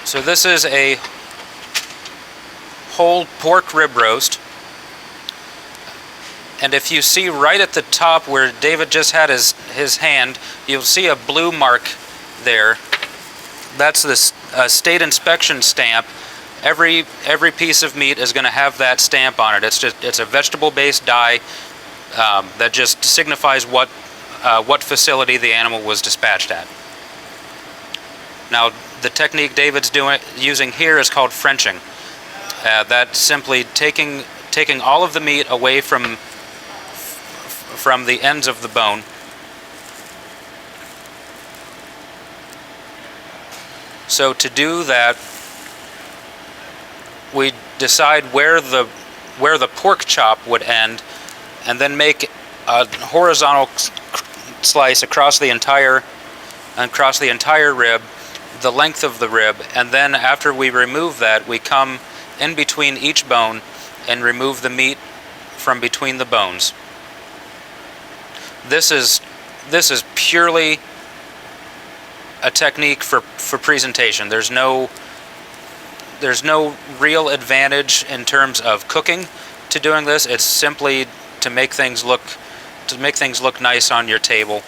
So this is a whole pork rib roast. And if you see right at the top where David just had his hand, you'll see a blue mark there. That's the state inspection stamp. Every piece of meat is going to have that stamp on it. It's a vegetable-based dye that just signifies what facility the animal was dispatched at. Now, the technique David's using here is called Frenching. That's simply taking all of the meat away from the ends of the bone. So to do that, we decide where the pork chop would end, and then make a horizontal slice across the entire rib, the length of the rib, and then after we remove that, we come in between each bone and remove the meat from between the bones. This is purely a technique for presentation. There's no real advantage in terms of cooking to doing this. It's simply to make things look nice on your table.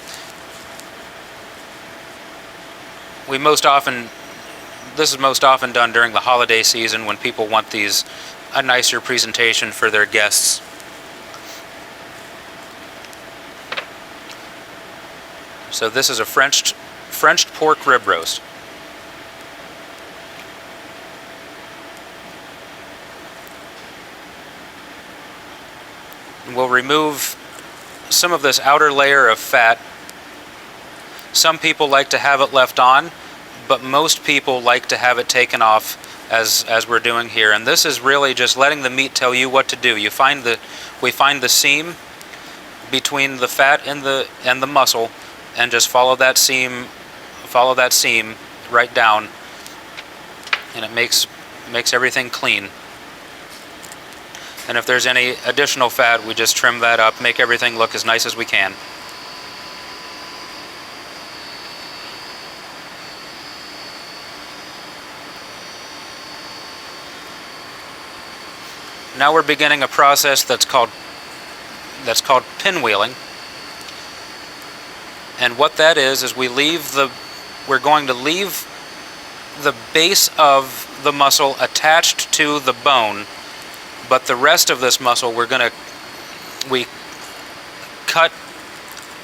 This is most often done during the holiday season when people want a nicer presentation for their guests. So this is a Frenched pork rib roast. We'll remove some of this outer layer of fat. Some people like to have it left on, but most people like to have it taken off as we're doing here. And this is really just letting the meat tell you what to do. We find the seam between the fat and the muscle, and just follow that seam right down, and it makes everything clean. And if there's any additional fat, we just trim that up, make everything look as nice as we can. Now we're beginning a process that's called pinwheeling. And what that is we're going to leave the base of the muscle attached to the bone, but the rest of this muscle we cut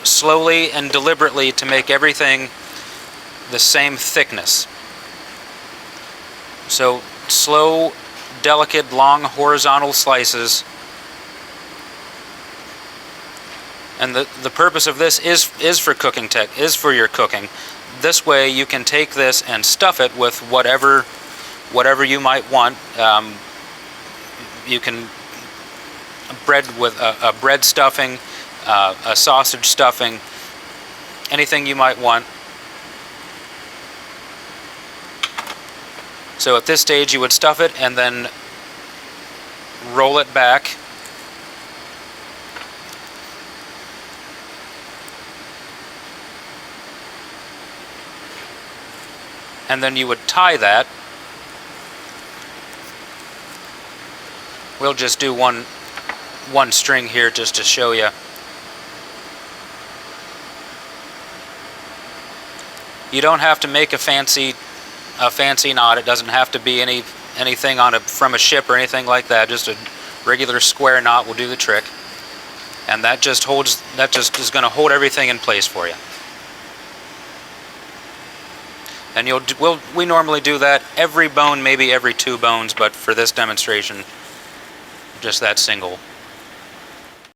slowly and deliberately to make everything the same thickness. So slow, delicate, long horizontal slices. And the purpose of this is for your cooking. This way you can take this and stuff it with whatever you might want. You can bread with a bread stuffing, a sausage stuffing, anything you might want. So at this stage you would stuff it and then roll it back. And then you would tie that. We'll just do one string here just to show you. You don't have to make a fancy knot. It doesn't have to be anything from a ship or anything like that. Just a regular square knot will do the trick. And that just is going to hold everything in place for you. And we normally do that every bone, maybe every 2 bones, but for this demonstration, just that single.